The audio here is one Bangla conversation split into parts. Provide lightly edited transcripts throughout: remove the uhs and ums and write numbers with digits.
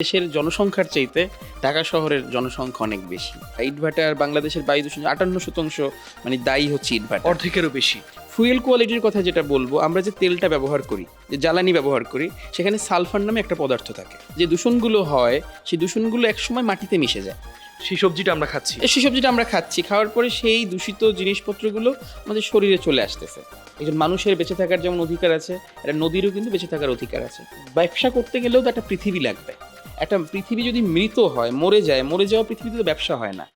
দেশের জনসংখ্যার চাইতে ঢাকা শহরের জনসংখ্যা অনেক বেশি। ইটভাটার বাংলাদেশের বায়ু দূষণ 58% মানে দায়ী হচ্ছে ইটভাটা। অর্ধেকেরও বেশি। ফুয়েল কোয়ালিটির কথা যেটা বলবো, আমরা যে তেলটা ব্যবহার করি, যে জ্বালানি ব্যবহার করি, সেখানে সালফার নামে একটা পদার্থ থাকে। যে দূষণগুলো হয় সেই দূষণগুলো একসময় মাটিতে মিশে যায়। সেই সবজিটা আমরা খাচ্ছি। সেই সবজিটা আমরা খাচ্ছি, খাওয়ার পরে সেই দূষিত জিনিসপত্রগুলো আমাদের শরীরে চলে আসতেছে। একজন মানুষের বেঁচে থাকার যেমন অধিকার আছে, একটা নদীরও কিন্তু বেঁচে থাকার অধিকার আছে। ব্যবসা করতে গেলেও তো একটা পৃথিবী লাগবে। একটা পৃথিবী যদি মৃত হয়, মরে যাওয়া পৃথিবীতে তো ব্যবসা হয় না।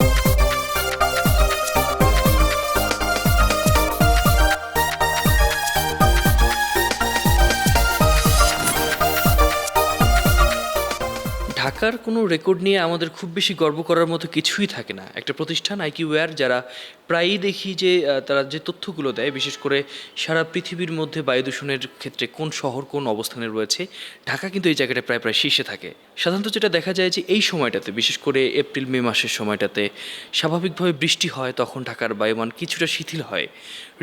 ঢাকার কোনো রেকর্ড নিয়ে আমাদের খুব বেশি গর্ব করার মতো কিছুই থাকে না। একটা প্রতিষ্ঠান আইকিউওয়্যার, যারা প্রায়ই দেখি যে তারা যে তথ্যগুলো দেয়, বিশেষ করে সারা পৃথিবীর মধ্যে বায়ু দূষণের ক্ষেত্রে কোন শহর কোন অবস্থানে রয়েছে, ঢাকা কিন্তু এই জায়গাটা প্রায় শীর্ষে থাকে। সাধারণত যেটা দেখা যায় যে এই সময়টাতে, বিশেষ করে এপ্রিল মে মাসের সময়টাতে স্বাভাবিকভাবে বৃষ্টি হয়, তখন ঢাকার বায়ুমান কিছুটা শিথিল হয়।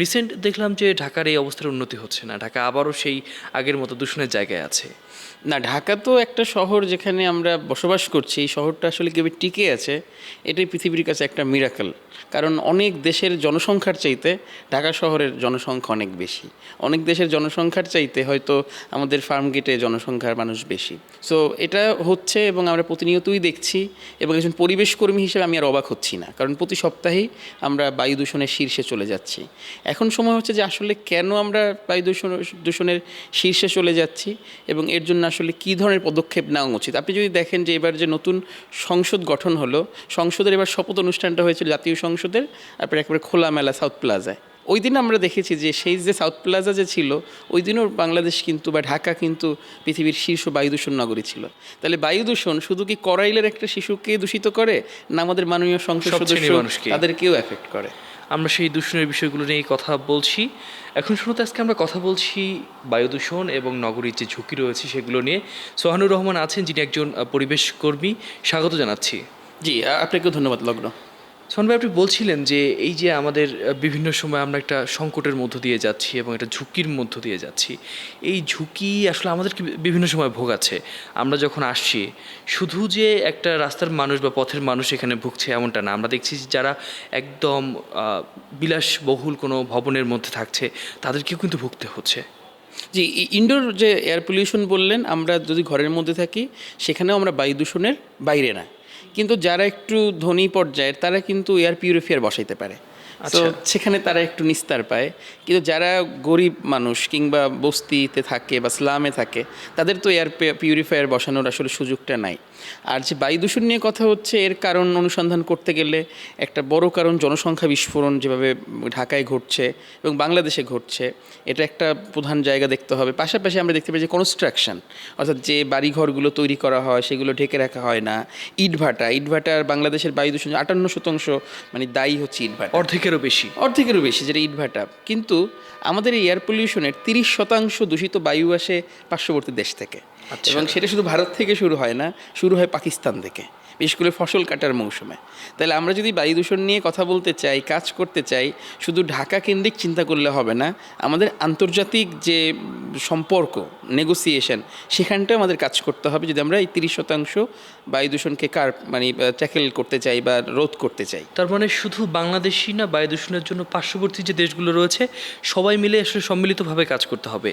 রিসেন্ট দেখলাম যে ঢাকার এই অবস্থার উন্নতি হচ্ছে না, ঢাকা আবারও সেই আগের মতো দূষণের জায়গায় আছে। না, ঢাকা তো একটা শহর যেখানে আমরা বসবাস করছি। এই শহরটা আসলে কীভাবে টিকে আছে, এটাই পৃথিবীর কাছে একটা মিরাকল। কারণ অনেক দেশের জনসংখ্যার চাইতে ঢাকা শহরের জনসংখ্যা অনেক বেশি। অনেক দেশের জনসংখ্যার চাইতে হয়তো আমাদের ফার্মগেটে জনসংখ্যার মানুষ বেশি। সো এটা হচ্ছে এবং আমরা প্রতিনিয়তই দেখছি। এবং একজন পরিবেশ কর্মী হিসেবে আমি আর অবাক হচ্ছি না, কারণ প্রতি সপ্তাহেই আমরা বায়ু দূষণের শীর্ষে চলে যাচ্ছি। এখন সময় হচ্ছে যে আসলে কেন আমরা বায়ু দূষণের শীর্ষে চলে যাচ্ছি এবং এর জন্য আসলে কী ধরনের পদক্ষেপ নেওয়া উচিত। আপনি যদি দেখেন যে এবার যে নতুন সংসদ গঠন হলো, সংসদের এবার শপথ অনুষ্ঠানটা হয়েছিল জাতীয় সংসদের, তারপরে একেবারে খোলামেলা সাউথ প্লাজায়। ওই দিন আমরা দেখেছি যে সেই যে সাউথ প্লাজা যে ছিল, ওই দিনও বাংলাদেশ কিন্তু বা ঢাকা কিন্তু পৃথিবীর শীর্ষ বায়ু দূষণ নগরী ছিল। তাহলে বায়ু দূষণ শুধু কি করাইলের একটা শিশুকে দূষিত করে, না আমাদের মাননীয় সংসদ সদস্য তাদেরকেও এফেক্ট করে? আমরা সেই দূষণের বিষয়গুলো নিয়েই কথা বলছি। এখন শুরুতে আজকে আমরা কথা বলছি বায়ু দূষণ এবং নগরীর যে ঝুঁকি রয়েছে সেগুলো নিয়ে। সোহানুর রহমান আছেন, যিনি একজন পরিবেশ কর্মী। স্বাগত জানাচ্ছি। জি, আপনাকেও ধন্যবাদ। লগ্ন সোহান ভাই, আপনি বলছিলেন যে এই যে আমাদের বিভিন্ন সময় আমরা একটা সংকটের মধ্য দিয়ে যাচ্ছি এবং একটা ঝুঁকির মধ্য দিয়ে যাচ্ছি। এই ঝুঁকি আসলে আমাদেরকে বিভিন্ন সময় ভোগাচ্ছে। আমরা যখন আসছি, শুধু যে একটা রাস্তার মানুষ বা পথের মানুষ এখানে ভুগছে এমনটা না, আমরা দেখছি যে যারা একদম বিলাসবহুল কোনো ভবনের মধ্যে থাকছে, তাদেরকেও কিন্তু ভুগতে হচ্ছে। জি, ইনডোর যে এয়ার পলিউশন বললেন, আমরা যদি ঘরের মধ্যে থাকি সেখানেও আমরা বায়ু দূষণের বাইরে না। কিন্তু যারা একটু ধনী পর্যায়ের তারা কিন্তু এয়ার পিউরিফায়ার বসাইতে পারে, তো সেখানে তারা একটু নিস্তার পায়। কিন্তু যারা গরিব মানুষ কিংবা বস্তিতে থাকে বা স্লামে থাকে, তাদের তো এয়ার পিউরিফায়ার বসানোর আসলে সুযোগটা নাই। আর যে বায়ু দূষণ নিয়ে কথা হচ্ছে, এর কারণ অনুসন্ধান করতে গেলে একটা বড় কারণ জনসংখ্যা বিস্ফোরণ যেভাবে ঢাকায় ঘটছে এবং বাংলাদেশে ঘটছে, এটা একটা প্রধান জায়গা দেখতে হবে। পাশাপাশি আমরা দেখতে পাই যে কনস্ট্রাকশন, অর্থাৎ যে বাড়িঘরগুলো তৈরি করা হয় সেগুলো ঢেকে রাখা হয় না। ইটভাটার বাংলাদেশের বায়ু দূষণ 58% মানে দায়ী হচ্ছে ইটভাটা। অর্ধেকেরও বেশি যেটা ইটভাটা। কিন্তু আমাদের এই এয়ার পলিউশনের 30% দূষিত বায়ু আসে পার্শ্ববর্তী দেশ থেকে। এবং সেটা শুধু ভারত থেকে শুরু হয় না, শুরু হয় পাকিস্তান থেকে, বিশেষ করে ফসল কাটার মৌসুমে। তাহলে আমরা যদি বায়ু দূষণ নিয়ে কথা বলতে চাই, কাজ করতে চাই, শুধু ঢাকা কেন্দ্রিক চিন্তা করলে হবে না। আমাদের আন্তর্জাতিক যে সম্পর্ক, নেগোসিয়েশন, সেখানটাও আমাদের কাজ করতে হবে যদি আমরা এই 30% বায়ু দূষণকে ট্যাকেল করতে চাই বা রোধ করতে চাই। তার মানে শুধু বাংলাদেশই না, বায়ু দূষণের জন্য পার্শ্ববর্তী যে দেশগুলো রয়েছে সবাই মিলে আসলে সম্মিলিতভাবে কাজ করতে হবে।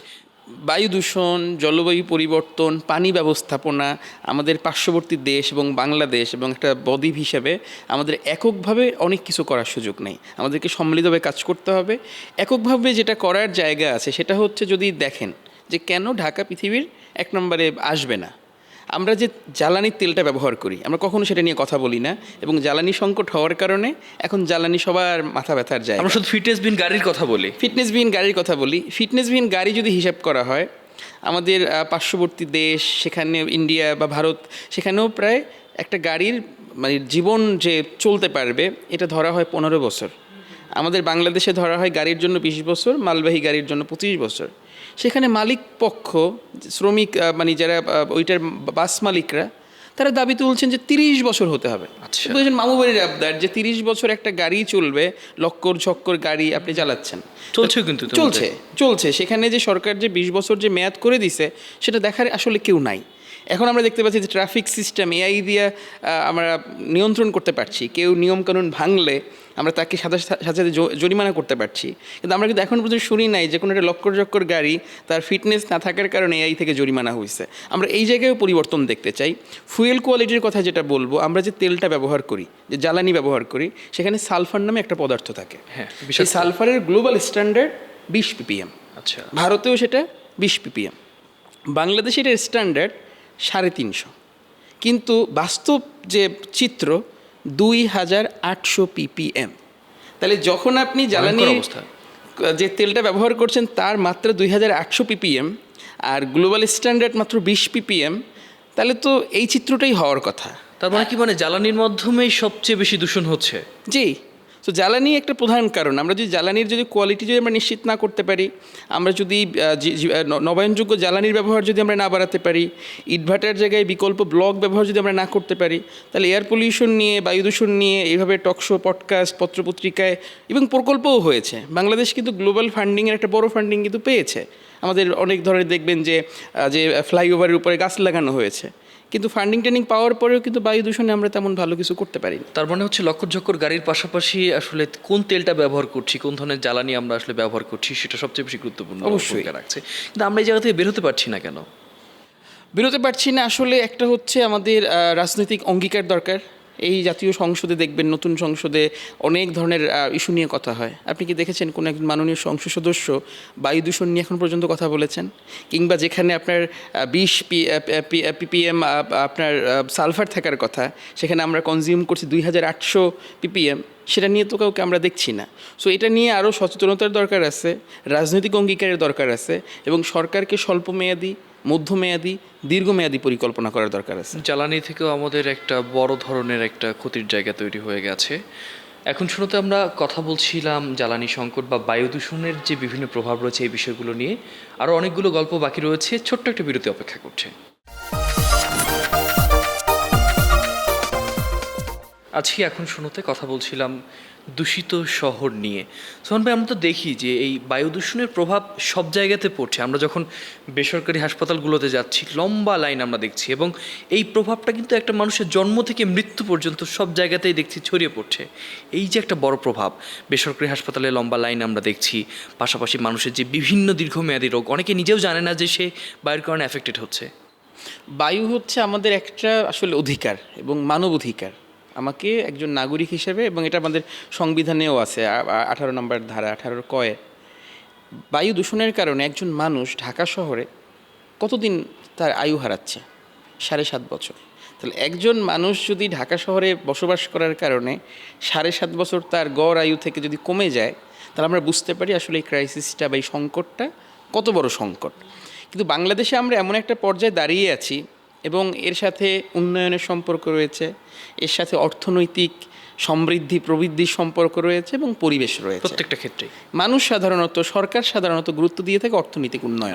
বায়ু দূষণ, জলবায়ু পরিবর্তন, পানি ব্যবস্থাপনা, আমাদের পার্শ্ববর্তী দেশ এবং বাংলাদেশ এবং একটা বদ্বীপ হিসেবে আমাদের এককভাবে অনেক কিছু করার সুযোগ নেই। আমাদেরকে সম্মিলিতভাবে কাজ করতে হবে। এককভাবে যেটা করার জায়গা আছে সেটা হচ্ছে, যদি দেখেন যে কেন ঢাকা পৃথিবীর 1 নম্বরে আসবে না, আমরা যে জ্বালানির তেলটা ব্যবহার করি, আমরা কখনো সেটা নিয়ে কথা বলি না। এবং জ্বালানি সংকট হওয়ার কারণে এখন জ্বালানি সবার মাথা ব্যথার জায়গা। আমরা শুধু ফিটনেসবিহীন গাড়ির কথা বলি। ফিটনেসবিহীন গাড়ি যদি হিসাব করা হয়, আমাদের পার্শ্ববর্তী দেশ, সেখানে ইন্ডিয়া বা ভারত, সেখানেও প্রায় একটা গাড়ির জীবন যে চলতে পারবে এটা ধরা হয় 15 বছর। আমাদের বাংলাদেশে ধরা হয় গাড়ির জন্য 20 বছর, মালবাহী গাড়ির জন্য 25 বছর। সেখানে মালিক পক্ষ, শ্রমিক যারা ওইটার বাস মালিকরা, তারা দাবি তুলছেন যে 30 বছর হতে হবে। বুঝলেন, মামুবাড়ির আবদার যে 30 বছর একটা গাড়ি চলবে, লক্কর ঝক্কর গাড়ি আপনি চালাচ্ছেন, চলছে। সেখানে যে সরকার যে 20 বছর যে মেয়াদ করে দিছে, সেটা দেখার আসলে কেউ নাই। এখন আমরা দেখতে পাচ্ছি যে ট্রাফিক সিস্টেম এআই দিয়ে আমরা নিয়ন্ত্রণ করতে পারছি। কেউ নিয়মকানুন ভাঙলে আমরা তাকে সাথে সাথে জরিমানা করতে পারছি। কিন্তু আমরা কিন্তু এখন পর্যন্ত শুনি নাই যে কোনো একটা লক্কর গাড়ি তার ফিটনেস না থাকার কারণে এআই থেকে জরিমানা হয়েছে। আমরা এই জায়গায়ও পরিবর্তন দেখতে চাই। ফুয়েল কোয়ালিটির কথা যেটা বলবো, আমরা যে তেলটা ব্যবহার করি, যে জ্বালানি ব্যবহার করি, সেখানে সালফার নামে একটা পদার্থ থাকে। হ্যাঁ, সেই সালফারের গ্লোবাল স্ট্যান্ডার্ড 20 ppm। আচ্ছা, ভারতেও সেটা 20 ppm, বাংলাদেশে এটার স্ট্যান্ডার্ড 350। কিন্তু বাস্তব যে চিত্র 2800 ppm। তাহলে যখন আপনি জ্বালানি অবস্থা যে তেলটা ব্যবহার করছেন তার মাত্রা 2800 ppm আর গ্লোবাল স্ট্যান্ডার্ড মাত্র 20 ppm, তাহলে তো এই চিত্রটাই হওয়ার কথা। তার মানে কি, মানে জ্বালানির মাধ্যমেই সবচেয়ে বেশি দূষণ হচ্ছে? জি, তো জ্বালানি একটা প্রধান কারণ। আমরা যদি জ্বালানির কোয়ালিটি যদি আমরা নিশ্চিত না করতে পারি, আমরা যদি নবায়নযোগ্য জ্বালানির ব্যবহার যদি আমরা না বাড়াতে পারি, ইটভাটার জায়গায় বিকল্প ব্লক ব্যবহার যদি আমরা না করতে পারি, তাহলে এয়ার পলিউশন নিয়ে, বায়ু দূষণ নিয়ে এইভাবে টকশো, পডকাস্ট, পত্রপত্রিকায় এবং প্রকল্পও হয়েছে। বাংলাদেশ কিন্তু গ্লোবাল ফান্ডিংয়ের একটা বড় ফান্ডিং কিন্তু পেয়েছে। আমাদের অনেক ধরনের দেখবেন যে ফ্লাইওভারের উপরে গাছ লাগানো হয়েছে, কিন্তু ফান্ডিং ট্রেনিং পাওয়ার পরেও কিন্তু বায়ু দূষণে আমরা তেমন ভালো কিছু করতে পারি। তার মানে হচ্ছে লক্কর গাড়ির পাশাপাশি আসলে কোন তেলটা ব্যবহার করছি, কোন ধরনের জ্বালানি আমরা আসলে ব্যবহার করছি, সেটা সবচেয়ে বেশি গুরুত্বপূর্ণ ভূমিকা রাখছে। কিন্তু আমরা এই জায়গা থেকে বের হতে পারছি না কেন? বেরোতে পারছি না আসলে একটা হচ্ছে আমাদের রাজনৈতিক অঙ্গীকার দরকার। এই জাতীয় সংসদে দেখবেন, নতুন সংসদে অনেক ধরনের ইস্যু নিয়ে কথা হয়। আপনি কি দেখেছেন কোনো একজন মাননীয় সংসদ সদস্য বায়ু দূষণ নিয়ে এখন পর্যন্ত কথা বলেছেন? কিংবা যেখানে আপনার 20 ppm আপনার সালফার থাকার কথা, সেখানে আমরা কনজিউম করছি 2800 ppm, সেটা নিয়ে তো কাউকে আমরা দেখছি না। সো এটা নিয়ে আরও সচেতনতার দরকার আছে, রাজনৈতিক অঙ্গীকারের দরকার আছে, এবং সরকারকে স্বল্পমেয়াদী, মধ্যমেয়াদী, দীর্ঘমেয়াদী পরিকল্পনা করার দরকার আছে। জ্বালানি থেকেও আমাদের একটা বড় ধরনের একটা ক্ষতির জায়গা তৈরি হয়ে গেছে। এখন শুরুতে আমরা কথা বলছিলাম জ্বালানি সংকট বা বায়ু দূষণের যে বিভিন্ন প্রভাব রয়েছে এই বিষয়গুলো নিয়ে। আরও অনেকগুলো গল্প বাকি রয়েছে, ছোট্ট একটা বিরতি অপেক্ষা করছে। আজকে এখন শুরুতে কথা বলছিলাম দূষিত শহর নিয়ে। সোহান ভাই, আমরা তো দেখি যে এই বায়ু দূষণের প্রভাব সব জায়গাতে পড়ছে। আমরা যখন বেসরকারি হাসপাতালগুলোতে যাচ্ছি, লম্বা লাইন আমরা দেখছি, এবং এই প্রভাবটা কিন্তু একটা মানুষের জন্ম থেকে মৃত্যু পর্যন্ত সব জায়গাতেই দেখছি ছড়িয়ে পড়ছে। এই যে একটা বড় প্রভাব, বেসরকারি হাসপাতালে লম্বা লাইন আমরা দেখছি, পাশাপাশি মানুষের যে বিভিন্ন দীর্ঘমেয়াদী রোগ, অনেকে নিজেও জানে না যে সে বায়ুর কারণে অ্যাফেক্টেড হচ্ছে। বায়ু হচ্ছে আমাদের একটা আসলে অধিকার এবং মানব অধিকার। আমাকে একজন নাগরিক হিসেবে, এবং এটা আমাদের সংবিধানেও আছে 18 নম্বর ধারা, 18 কয়ে, বায়ু দূষণের কারণে একজন মানুষ ঢাকা শহরে কতদিন তার আয়ু হারাচ্ছে? 7.5 বছর। তাহলে একজন মানুষ যদি ঢাকা শহরে বসবাস করার কারণে 7.5 বছর তার গড় আয়ু থেকে যদি কমে যায়, তাহলে আমরা বুঝতে পারি আসলে এই ক্রাইসিসটা বা এই সংকটটা কত বড় সংকট। কিন্তু বাংলাদেশে আমরা এমন একটা পর্যায়ে দাঁড়িয়ে আছি, এবং এর সাথে উন্নয়নের সম্পর্ক রয়েছে, এর সাথে অর্থনৈতিক সমৃদ্ধি প্রবৃদ্ধির সম্পর্ক রয়েছে, এবং পরিবেশ রয়েছে। প্রত্যেকটা ক্ষেত্রে মানুষ সাধারণত, সরকার সাধারণত গুরুত্ব দিয়ে থাকে অর্থনৈতিক উন্নয়ন।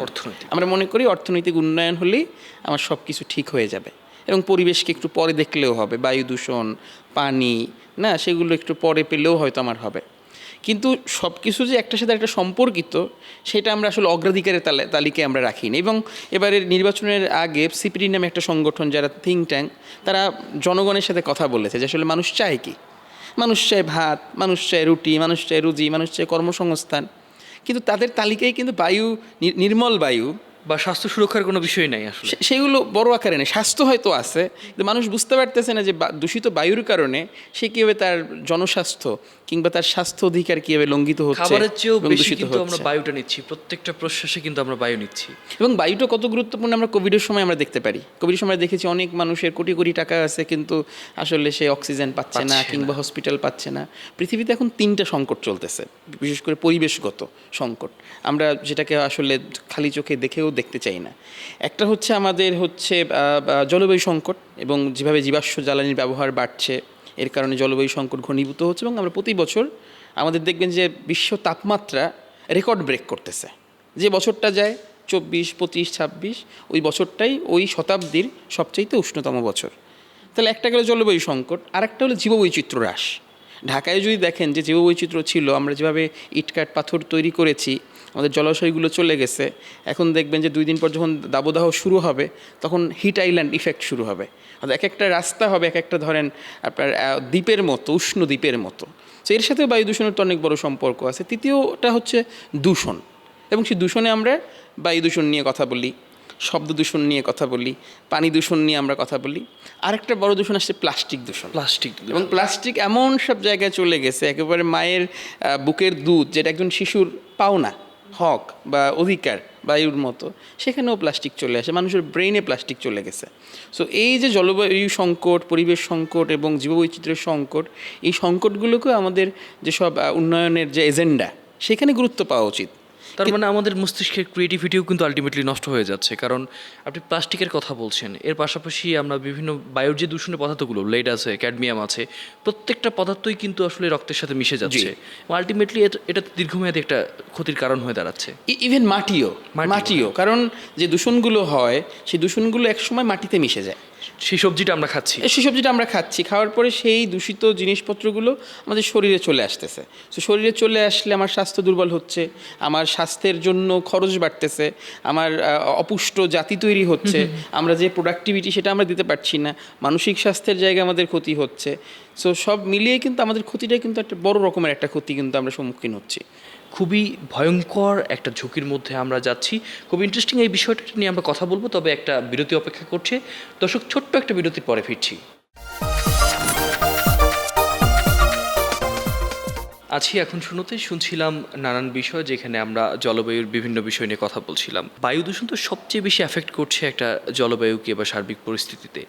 আমরা মনে করি অর্থনৈতিক উন্নয়ন হলেই আমার সব কিছু ঠিক হয়ে যাবে, এবং পরিবেশকে একটু পরে দেখলেও হবে, বায়ু দূষণ, পানি না, সেগুলো একটু পরে পেলেও হয়তো আমার হবে। কিন্তু সব কিছু যে একটার সাথে একটা সম্পর্কিত, সেটা আমরা আসলে অগ্রাধিকারের তালিকায় আমরা রাখি না। এবং এবারের নির্বাচনের আগে সিপিডি নামে একটা সংগঠন, যারা থিঙ্ক ট্যাঙ্ক, তারা জনগণের সাথে কথা বলেছে যে আসলে মানুষ চায় কি। মানুষ চায় ভাত, মানুষ চায় রুটি, মানুষ চায় রুজি, মানুষ চায় কর্মসংস্থান। কিন্তু তাদের তালিকায় কিন্তু বায়ু, নির্মল বায়ু বা স্বাস্থ্য সুরক্ষার কোনো বিষয় নাই আসলে। সেগুলো বড় আকারে নেই। স্বাস্থ্য হয়তো আছে, কিন্তু মানুষ বুঝতে পারতেছে না যে দূষিত বায়ুর কারণে সে কীভাবে তার জনস্বাস্থ্য কিংবা তার স্বাস্থ্য অধিকার কীভাবে লঙ্ঘিত হচ্ছে। খাবারের চেয়েও বেশি কিন্তু আমরা বায়ুটা নিচ্ছি, প্রত্যেকটা প্রশ্বাসে কিন্তু আমরা বায়ু নিচ্ছি। এবং বায়ুটা কত গুরুত্বপূর্ণ আমরা কোভিডের সময় আমরা দেখতে পারি। কোভিডের সময় দেখেছি অনেক মানুষের কোটি কোটি টাকা আছে, কিন্তু আসলে সে অক্সিজেন পাচ্ছে না কিংবা হসপিটাল পাচ্ছে না। পৃথিবীতে এখন 3টা সংকট চলতেছে, বিশেষ করে পরিবেশগত সংকট, আমরা যেটাকে আসলে খালি চোখে দেখেও দেখতে চাই না। একটা হচ্ছে আমাদের হচ্ছে জলবায়ু সংকট, এবং যেভাবে জীবাশ্ম জ্বালানির ব্যবহার বাড়ছে, এর কারণে জলবায়ু সংকট ঘনীভূত হচ্ছে, এবং আমরা প্রতি বছর আমাদের দেখবেন যে বিশ্ব তাপমাত্রা রেকর্ড ব্রেক করতেছে। যে বছরটা যায় 24, 25, 26, ওই বছরটাই ওই শতাব্দীর সবচাইতে উষ্ণতম বছর। তাহলে একটা গেল জলবায়ু সংকট, আর একটা হলো জীববৈচিত্র্য হ্রাস। ঢাকায় যদি দেখেন যে জীববৈচিত্র্য ছিল, আমরা যেভাবে ইটকাঠ পাথর তৈরি করেছি, আমাদের জলাশয়গুলো চলে গেছে। এখন দেখবেন যে 2 দিন পর যখন দাবদাহ শুরু হবে তখন হিট আইল্যান্ড ইফেক্ট শুরু হবে। অর্থাৎ এক একটা রাস্তা হবে এক একটা ধরেন আপনার দ্বীপের মতো, উষ্ণ দ্বীপের মতো। তো এর সাথে বায়ু দূষণের তো অনেক বড় সম্পর্ক আছে। তৃতীয়টা হচ্ছে দূষণ, এবং সেই দূষণে আমরা বায়ু দূষণ নিয়ে কথা বলি, শব্দ দূষণ নিয়ে কথা বলি, পানি দূষণ নিয়ে আমরা কথা বলি। আরেকটা বড় দূষণ আসছে প্লাস্টিক দূষণ। এবং প্লাস্টিক এমন সব জায়গায় চলে গেছে, একেবারে মায়ের বুকের দুধ যেটা একজন শিশুর পাওনা, হক বা অধিকার বায়ুর মতো, সেখানেও প্লাস্টিক চলে আসে, মানুষের ব্রেইনে প্লাস্টিক চলে গেছে। সো এই যে জলবায়ু সংকট, পরিবেশ সংকট এবং জীববৈচিত্র্যের সংকট, এই সংকটগুলোকেও আমাদের যেসব উন্নয়নের যে এজেন্ডা সেখানে গুরুত্ব পাওয়া উচিত। তার মানে আমাদের মস্তিষ্কের ক্রিয়েটিভিটিও কিন্তু আলটিমেটলি নষ্ট হয়ে যাচ্ছে, কারণ আপনি প্লাস্টিকের কথা বলছেন, এর পাশাপাশি আমরা বিভিন্ন বায়ুর যে দূষণের পদার্থগুলো, লেড আছে, ক্যাডমিয়াম আছে, প্রত্যেকটা পদার্থই কিন্তু আসলে রক্তের সাথে মিশে যাচ্ছে। আলটিমেটলি এটা দীর্ঘমেয়াদী একটা ক্ষতির কারণ হয়ে দাঁড়াচ্ছে। ইভেন মাটিও কারণ যে দূষণগুলো হয় সেই দূষণগুলো একসময় মাটিতে মিশে যায়। সেই সবজিটা আমরা খাচ্ছি, খাওয়ার পরে সেই দূষিত জিনিসপত্রগুলো আমাদের শরীরে চলে আসতেছে। তো শরীরে চলে আসলে আমার স্বাস্থ্য দুর্বল হচ্ছে, আমার স্বাস্থ্যের জন্য খরচ বাড়তেছে, আমার অপুষ্ট জাতি তৈরি হচ্ছে, আমরা যে প্রোডাক্টিভিটি সেটা আমরা দিতে পারছি না, মানসিক স্বাস্থ্যের জায়গায় আমাদের ক্ষতি হচ্ছে। সো সব মিলিয়ে কিন্তু আমাদের ক্ষতিটা কিন্তু একটা বড় রকমের একটা ক্ষতি কিন্তু আমরা সম্মুখীন হচ্ছি। খুবই ভয়ঙ্কর একটা ঝুঁকির মধ্যে আমরা যাচ্ছি। খুব ইন্টারেস্টিং এই বিষয়টা নিয়ে আমরা কথা বলবো, তবে একটা বিরতি অপেক্ষা করছে। দর্শক, ছোট্ট একটা বিরতির পরে ফিরছি। আছি এখন শুনছিলাম নানান বিষয়, যেখানে আমরা জলবায়ুর বিভিন্ন বিষয় নিয়ে কথা বলছিলাম। বায়ু দূষণ তো সবচেয়ে বেশি এফেক্ট করছে একটা জলবায়ুকে বা সার্বিক পরিস্থিতিতে।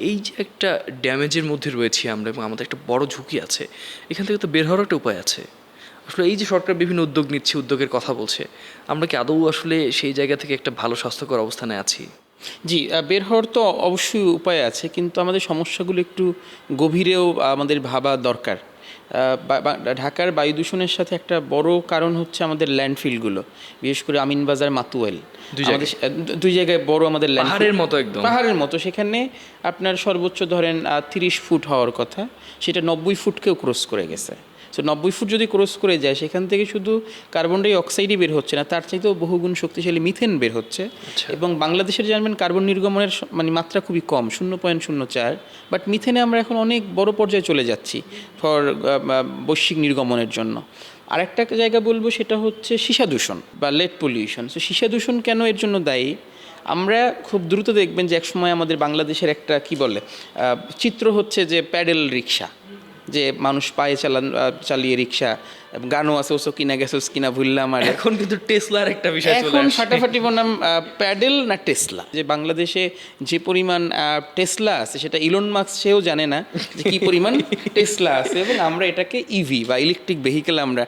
এই যে একটা ড্যামেজের মধ্যে রয়েছি আমরা, এবং আমাদের একটা বড় ঝুঁকি আছে, এখান থেকে তো বের হওয়ার একটা উপায় আছে। আসলে এই যে সরকার বিভিন্ন উদ্যোগ নিচ্ছে, উদ্যোগের কথা বলছে, আমরা কি আদৌ আসলে সেই জায়গা থেকে একটা ভালো স্বাস্থ্যকর অবস্থানে আছি? জি, বের হওয়ার তো অবশ্যই উপায় আছে, কিন্তু আমাদের সমস্যাগুলো একটু গভীরেও আমাদের ভাবা দরকার। ঢাকার বায়ু দূষণের সাথে একটা বড় কারণ হচ্ছে আমাদের ল্যান্ডফিলগুলো, বিশেষ করে আমিনবাজার, মাতুয়াইল, দুই জায়গায় বড় আমাদের পাহাড়ের মতো। সেখানে আপনার সর্বোচ্চ ধরেন 30 ফুট হওয়ার কথা, সেটা 90 ফুটকেও ক্রস করে গেছে। সো 90 ফুট যদি ক্রস করে যায়, সেখান থেকে শুধু কার্বন ডাই অক্সাইডই বের হচ্ছে না, তার চাইতেও বহুগুণ শক্তিশালী মিথেন বের হচ্ছে। এবং বাংলাদেশের জানবেন কার্বন নির্গমনের মাত্রা খুবই কম, 0.04, বাট মিথেনে আমরা এখন অনেক বড় পর্যায়ে চলে যাচ্ছি ফর বৈশ্বিক নির্গমনের জন্য। আরেকটা জায়গা বলবো, সেটা হচ্ছে সীসা দূষণ বা লেড পলিউশন। সো সীসা দূষণ কেন এর জন্য দায়ী? আমরা খুব দ্রুত দেখবেন যে একসময় আমাদের বাংলাদেশের একটা চিত্র হচ্ছে যে প্যাডেল রিক্সা, যে মানুষ পায়ে চালিয়ে রিক্সা, গানও আছে ওসো কিনা গেছোস কিনা ভুললাম। আর এখন কিন্তু টেসলার একটা বিষয় চলে আসছে, এখন ফাটাফাটি বনাম প্যাডেল না টেসলা। যে বাংলাদেশে যে পরিমাণ টেসলা আছে সেটা ইলন মাস্ক সেও জানে না যে কি পরিমাণ টেসলা আছে, এবং আমরা এটাকে ইভি বা ইলেকট্রিক ভেহিকেল আমরা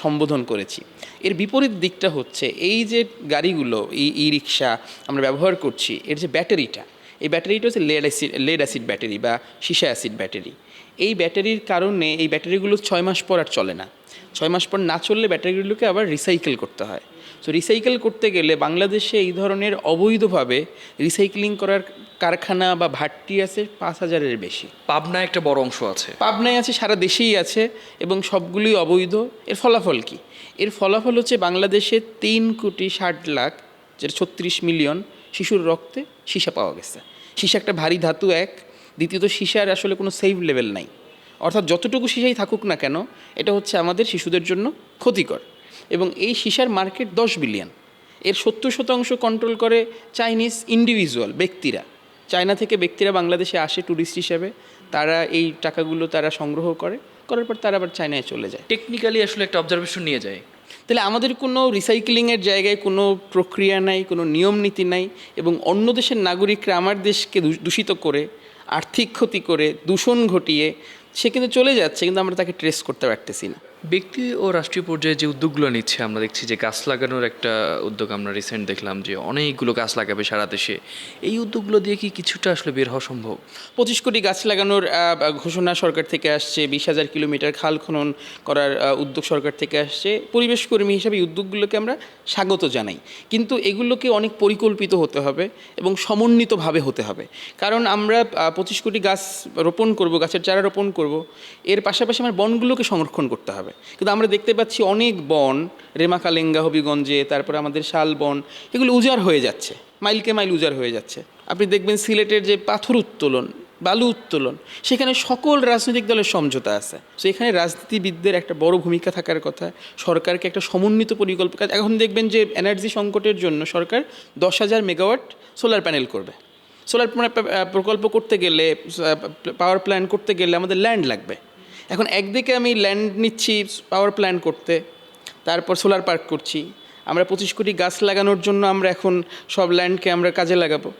সম্বোধন করেছি। এর বিপরীত দিকটা হচ্ছে এই যে গাড়িগুলো, ই রিক্সা আমরা ব্যবহার করছি, এর যে ব্যাটারিটা, এই ব্যাটারিটা হচ্ছে লেড অ্যাসিড ব্যাটারি বা সীসা অ্যাসিড ব্যাটারি। এই ব্যাটারির কারণে এই ব্যাটারিগুলো 6 মাস পর আর চলে না। 6 মাস পর না চললে ব্যাটারিগুলোকে আবার রিসাইকেল করতে হয়। সো রিসাইকেল করতে গেলে বাংলাদেশে এই ধরনের অবৈধভাবে রিসাইক্লিং করার কারখানা বা ভাট্টি আছে 5000-এর বেশি। পাবনায় একটা বড় অংশ আছে, পাবনায় আছে, সারা দেশেই আছে, এবং সবগুলোই অবৈধ। এর ফলাফল কি? এর ফলাফল হচ্ছে বাংলাদেশে 3,60,00,000, যেটা 36 মিলিয়ন শিশুর রক্তে সীসা পাওয়া গেছে। সীসা একটা ভারী ধাতু, এক। দ্বিতীয়ত, সীসার আসলে কোনো সেফ লেভেল নাই, অর্থাৎ যতটুকু সীসাই থাকুক না কেন এটা হচ্ছে আমাদের শিশুদের জন্য ক্ষতিকর। এবং এই সীসার মার্কেট 10 বিলিয়ন। এর 70% কন্ট্রোল করে চাইনিজ ইন্ডিভিজুয়াল ব্যক্তিরা। চায়না থেকে ব্যক্তিরা বাংলাদেশে আসে ট্যুরিস্ট হিসেবে, তারা এই টাকাগুলো তারা সংগ্রহ করার পর তারা আবার চায়নায় চলে যায়। টেকনিক্যালি আসলে একটা অবজারভেশন নিয়ে যায়। তাহলে আমাদের কোনো রিসাইক্লিংয়ের জায়গায় কোনো প্রক্রিয়া নাই, কোনো নিয়ম নীতি নাই, এবং অন্য দেশের নাগরিকরা আমার দেশকে দূষিত করে, আর্থিক ক্ষতি করে, দূষণ ঘটিয়ে সে কিন্তু চলে যাচ্ছে, কিন্তু আমরা তাকে ট্রেস করতে পারতেছি না। ব্যক্তি ও রাষ্ট্রীয় পর্যায়ে যে উদ্যোগগুলো নিচ্ছে, আমরা দেখছি যে গাছ লাগানোর একটা উদ্যোগ আমরা রিসেন্ট দেখলাম, যে অনেকগুলো গাছ লাগাবে সারা দেশে। এই উদ্যোগগুলো দিয়ে কি কিছুটা আসলে বের হওয়া সম্ভব? 25 কোটি গাছ লাগানোর ঘোষণা সরকার থেকে আসছে, 20,000 কিলোমিটার খাল খনন করার উদ্যোগ সরকার থেকে আসছে। পরিবেশ কর্মী হিসাবে এই উদ্যোগগুলোকে আমরা স্বাগত জানাই, কিন্তু এগুলোকে অনেক পরিকল্পিত হতে হবে এবং সমন্বিতভাবে হতে হবে। কারণ আমরা 25 কোটি গাছ রোপণ করব, গাছের চারা রোপণ করব, এর পাশাপাশি আমার বনগুলোকে সংরক্ষণ করতে হবে। কিন্তু আমরা দেখতে পাচ্ছি অনেক বন, রেমাকালেঙ্গা হবিগঞ্জে, তারপরে আমাদের শাল বন, এগুলো উজাড় হয়ে যাচ্ছে, মাইলকে মাইল উজাড় হয়ে যাচ্ছে। আপনি দেখবেন সিলেটের যে পাথর উত্তোলন, বালু উত্তোলন, সেখানে সকল রাজনৈতিক দলের সমঝোতা আছে। তো এখানে রাজনীতিবিদদের একটা বড় ভূমিকা থাকার কথা, সরকারকে একটা সমন্বিত পরিকল্পনা। এখন দেখবেন যে এনার্জি সংকটের জন্য সরকার 10,000 মেগাওয়াট সোলার প্যানেল করবে। সোলার প্রকল্প করতে গেলে, পাওয়ার প্ল্যান্ট করতে গেলে আমাদের ল্যান্ড লাগবে। এখন একদিকে আমি ল্যান্ড নিচ্ছি পাওয়ার প্ল্যান্ট করতে, তারপর সোলার পার্ক করছি, আমরা 25 কোটি গাছ লাগানোর জন্য আমরা এখন সব ল্যান্ডকে আমরা কাজে লাগাবো।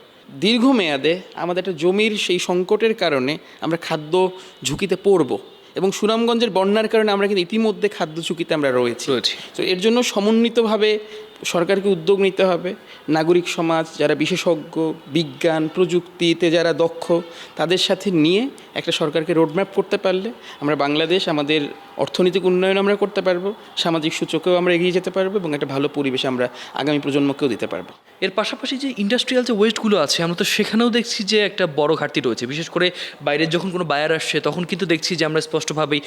দীর্ঘমেয়াদে আমাদের একটা জমির সেই সংকটের কারণে আমরা খাদ্য ঝুঁকিতে পড়বো, এবং সুনামগঞ্জের বন্যার কারণে আমরা কিন্তু ইতিমধ্যে খাদ্য ঝুঁকিতে আমরা রয়েছি। তো এর জন্য সমন্বিতভাবে সরকারকে উদ্যোগ নিতে হবে। নাগরিক সমাজ, যারা বিশেষজ্ঞ, বিজ্ঞান প্রযুক্তিতে যারা দক্ষ, তাদের সাথে নিয়ে একটা সরকারকে রোডম্যাপ করতে পারলে আমরা বাংলাদেশ আমাদের অর্থনৈতিক উন্নয়ন আমরা করতে পারবো, সামাজিক সূচকেও আমরা এগিয়ে যেতে পারবো, এবং একটা ভালো পরিবেশ আমরা আগামী প্রজন্মকেও দিতে পারবো। এর পাশাপাশি যে ইন্ডাস্ট্রিয়াল যে ওয়েস্টগুলো আছে, আমরা তো সেখানেও দেখছি যে একটা বড় ঘাটতি রয়েছে। বিশেষ করে বাইরের যখন কোনো বায়ার আসছে, তখন কিন্তু দেখছি যে আমরা স্পষ্টভাবেই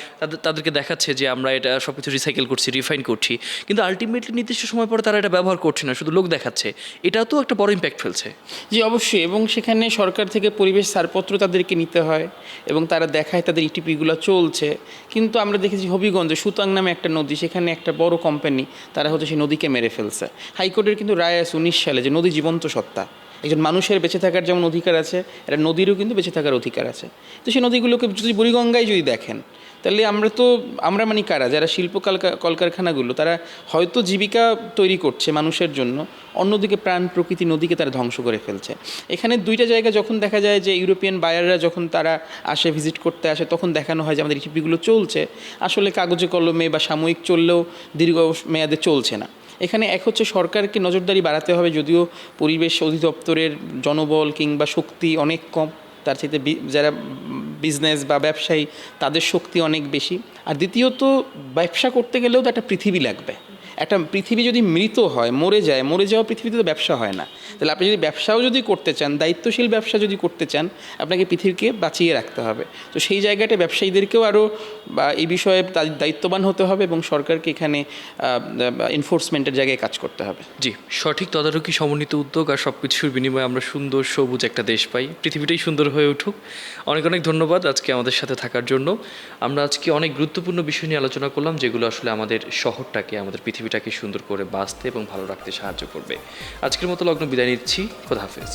তাদেরকে দেখাচ্ছে যে আমরা এটা সব কিছু রিসাইকেল করছি, রিফাইন করছি, কিন্তু আলটিমেটলি নির্দিষ্ট সময় পরে তারা এটা ব্যবহার করছে না, শুধু লোক দেখাচ্ছে। এটাও তো একটা বড় ইম্প্যাক্ট ফেলছে। জি অবশ্যই, এবং সেখানে সরকার থেকে পরিবেশ ছাড়পত্র তাদেরকে নিতে হয়, এবং তারা দেখায় তাদের ইটিপিগুলো চলছে। কিন্তু আমরা দেখেছি হবিগঞ্জে সুতাং নামে একটা নদী, সেখানে একটা বড় কোম্পানি তারা হচ্ছে সেই নদীকে মেরে ফেলছে। হাইকোর্টের কিন্তু রায় আছে 19 সালে যে নদী জীবন্ত সত্তা, একজন মানুষের বেঁচে থাকার যেমন অধিকার আছে, একটা নদীরও কিন্তু বেঁচে থাকার অধিকার আছে। তো সেই নদীগুলোকে যদি বুড়িগঙ্গায় যদি দেখেন, তাহলে আমরা মানে কারা, যারা শিল্প কলকারখানাগুলো, তারা হয়তো জীবিকা তৈরি করছে মানুষের জন্য, অন্যদিকে প্রাণ প্রকৃতি নদীকে তারা ধ্বংস করে ফেলছে। এখানে দুইটা জায়গা যখন দেখা যায় যে ইউরোপিয়ান বায়াররা যখন তারা আসে, ভিজিট করতে আসে, তখন দেখানো হয় যে আমাদের ইটিপিগুলো চলছে, আসলে কাগজে কলমে বা সাময়িক চললেও দীর্ঘ মেয়াদে চলছে না। এখানে এক হচ্ছে সরকারকে নজরদারি বাড়াতে হবে, যদিও পরিবেশ অধিদপ্তরের জনবল কিংবা শক্তি অনেক কম, তার চাইতে যারা বিজনেস বা ব্যবসায়ী তাদের শক্তি অনেক বেশি। আর দ্বিতীয়ত ব্যবসা করতে গেলেও তো একটা পৃথিবী লাগবে। একটা পৃথিবী যদি মৃত হয়, মরে যাওয়া পৃথিবীতে তো ব্যবসা হয় না। তাহলে আপনি যদি ব্যবসাও যদি করতে চান, দায়িত্বশীল ব্যবসা যদি করতে চান, আপনাকে পৃথিবীকে বাঁচিয়ে রাখতে হবে। তো সেই জায়গাটা ব্যবসায়ীদেরকেও আরও এই বিষয়ে দায়িত্ববান হতে হবে, এবং সরকারকে এখানে এনফোর্সমেন্টের জায়গায় কাজ করতে হবে। জি, সঠিক তদারকি, সমন্বিত উদ্যোগ আর সব কিছুর বিনিময়ে আমরা সুন্দর সবুজ একটা দেশ পাই, পৃথিবীটাই সুন্দর হয়ে উঠুক। অনেক অনেক ধন্যবাদ আজকে আমাদের সাথে থাকার জন্য। আমরা আজকে অনেক গুরুত্বপূর্ণ বিষয় নিয়ে আলোচনা করলাম, যেগুলো আসলে আমাদের শহরটাকে, আমাদের পৃথিবীটাকে সুন্দর করে বাঁচতে এবং ভালো রাখতে সাহায্য করবে। আজকের মতো লগ্ন বিদায় নিচ্ছি। খোদা হাফেজ।